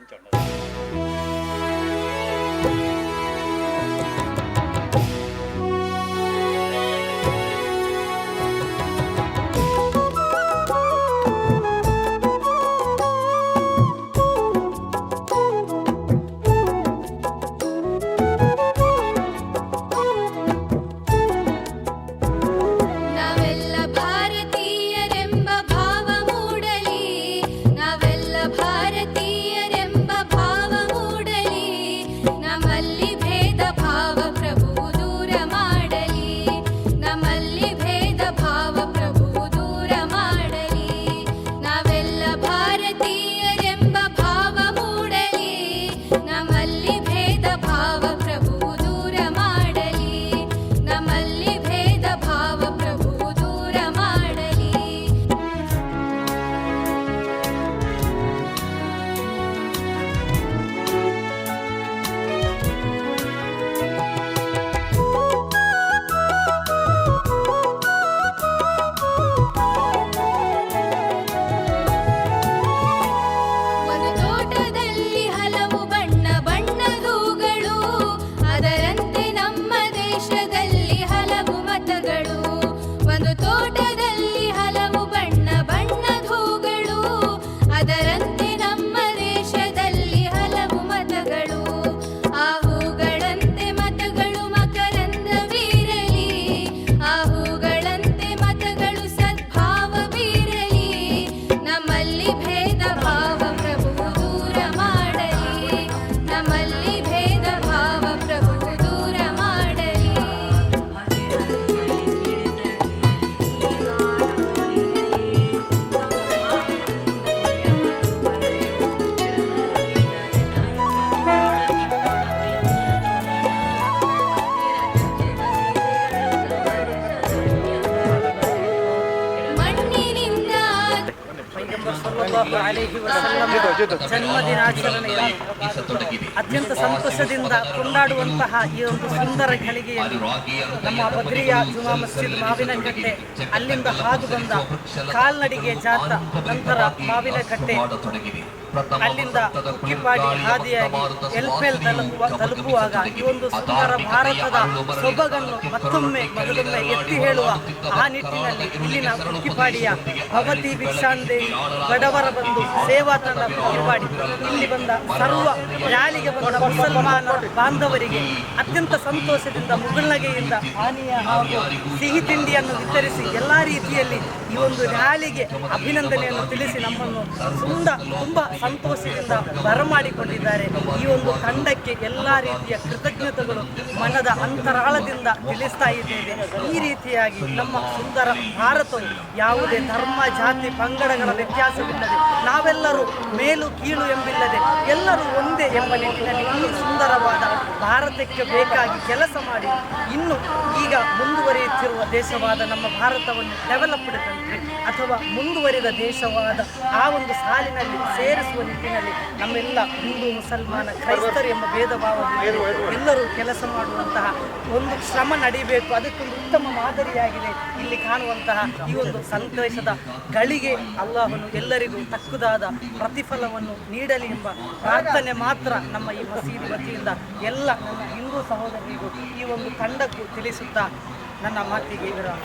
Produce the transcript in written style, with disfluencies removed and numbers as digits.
ಹಂಚೋಣ. ಜನ್ಮದಿನಾಚರಣೆಯ ಅತ್ಯಂತ ಸಂತೋಷದಿಂದ ಕೊಂಡಾಡುವಂತಹ ಈ ಒಂದು ಸುಂದರ ಘಳಿಗೆಯಲ್ಲಿ ನಮ್ಮ ಬದ್ರಿಯ ಜುಮಾ ಮಸ್ಜಿದ್ ಮಾವಿನಕಟ್ಟೆ, ಅಲ್ಲಿಂದ ಹಾದು ಬಂದ ಕಾಲ್ನಡಿಗೆ ಜಾಥಾ, ನಂತರ ಮಾವಿನಕಟ್ಟೆ, ಅಲ್ಲಿಂದ ಉಕ್ಕಿಪಾಡಿ ಹಾದಿಯಾಗಿ ಎಲ್ಪೆಲ್ ತಲುಪುವಾಗ ಈ ಒಂದು ಸುಂದರ ಭಾರತದ ಸೊಬಗನ್ನು ಮತ್ತೊಮ್ಮೆ ಮೊದಲೊಮ್ಮೆ ಎತ್ತಿ ಹೇಳುವ ಆ ನಿಟ್ಟಿನಲ್ಲಿ ಇಲ್ಲಿನ ಉಕ್ಕಿಪಾಡಿಯ ಭಗವತಿ ಭಿಕ್ಷಾಂದೇವಿ ಬಡವರ ಬಂದು ಸೇವಾ ತಂಡ ಉಕ್ಕಿಪಾಡಿ ಇಲ್ಲಿ ಬಂದ ಸರ್ವ ರ್ಯಾಲಿಗೆ ಬಂದ ಮುಸಲ್ಮಾನ ಬಾಂಧವರಿಗೆ ಅತ್ಯಂತ ಸಂತೋಷದಿಂದ ಮುಗುಳ್ನಗೆಯಿಂದ ಪಾನೀಯ ಹಾಗೂ ಸಿಹಿ ತಿಂಡಿಯನ್ನು ವಿತರಿಸಿ ಎಲ್ಲ ರೀತಿಯಲ್ಲಿ ಈ ಒಂದು ರ್ಯಾಲಿಗೆ ಅಭಿನಂದನೆಯನ್ನು ತಿಳಿಸಿ ನಮ್ಮನ್ನು ತುಂಬ ಸಂತೋಷದಿಂದ ಬರಮಾಡಿಕೊಂಡಿದ್ದಾರೆ. ಈ ಒಂದು ತಂಡಕ್ಕೆ ಎಲ್ಲ ರೀತಿಯ ಕೃತಜ್ಞತೆಗಳು ಮನದ ಅಂತರಾಳದಿಂದ ತಿಳಿಸ್ತಾ ಇದ್ದೇವೆ. ಈ ರೀತಿಯಾಗಿ ನಮ್ಮ ಸುಂದರ ಭಾರತವು ಯಾವುದೇ ಧರ್ಮ, ಜಾತಿ, ಪಂಗಡಗಳ ವ್ಯತ್ಯಾಸವಿಲ್ಲದೆ, ನಾವೆಲ್ಲರೂ ಮೇಲು ಕೀಳು ಎಂಬಿಲ್ಲದೆ ಎಲ್ಲರೂ ಒಂದೇ ಎಂಬ ನಿಟ್ಟಿನಲ್ಲಿ ಈ ಸುಂದರವಾದ ಭಾರತಕ್ಕೆ ಬೇಕಾಗಿ ಕೆಲಸ ಮಾಡಿ ಇನ್ನು ಈಗ ಮುಂದುವರಿಯುತ್ತಿರುವ ದೇಶವಾದ ನಮ್ಮ ಭಾರತವನ್ನು ಡೆವಲಪ್ಡ್ ಕಂಟ್ರಿ ಅಥವಾ ಮುಂದುವರಿದ ದೇಶವಾದ ಆ ಒಂದು ಸಾಲಿನಲ್ಲಿ ಸೇರಿಸುವ ನಿಟ್ಟಿನಲ್ಲಿ ನಮ್ಮೆಲ್ಲ ಹಿಂದೂ, ಮುಸಲ್ಮಾನ, ಕ್ರೈಸ್ತರು ಎಂಬ ಭೇದ ಭಾವದಿಂದ ಎಲ್ಲರೂ ಕೆಲಸ ಮಾಡುವಂತಹ ಒಂದು ಶ್ರಮ ನಡೀಬೇಕು. ಅದಕ್ಕೊಂದು ಉತ್ತಮ ಮಾದರಿಯಾಗಿದೆ ಇಲ್ಲಿ ಕಾಣುವಂತಹ ಈ ಒಂದು ಸಂತೋಷದ ಗಳಿಗೆ ಅಲ್ಲಾಹನು ಎಲ್ಲರಿಗೂ ತಕ್ಕುದಾದ ಪ್ರತಿಫಲವನ್ನು ನೀಡಲಿ ಎಂಬ ಪ್ರಾರ್ಥನೆ ಮಾತ್ರ ನಮ್ಮ ಈ ಮಸೀದಿ ವತಿಯಿಂದ ಎಲ್ಲ ನನ್ನ ಹಿಂದೂ ಸಹೋದರಿಗೂ ಈ ಒಂದು ತಂಡಕ್ಕೂ ತಿಳಿಸುತ್ತಾ ನನ್ನ ಮಾತಿಗೆ ವಿರಾಮ.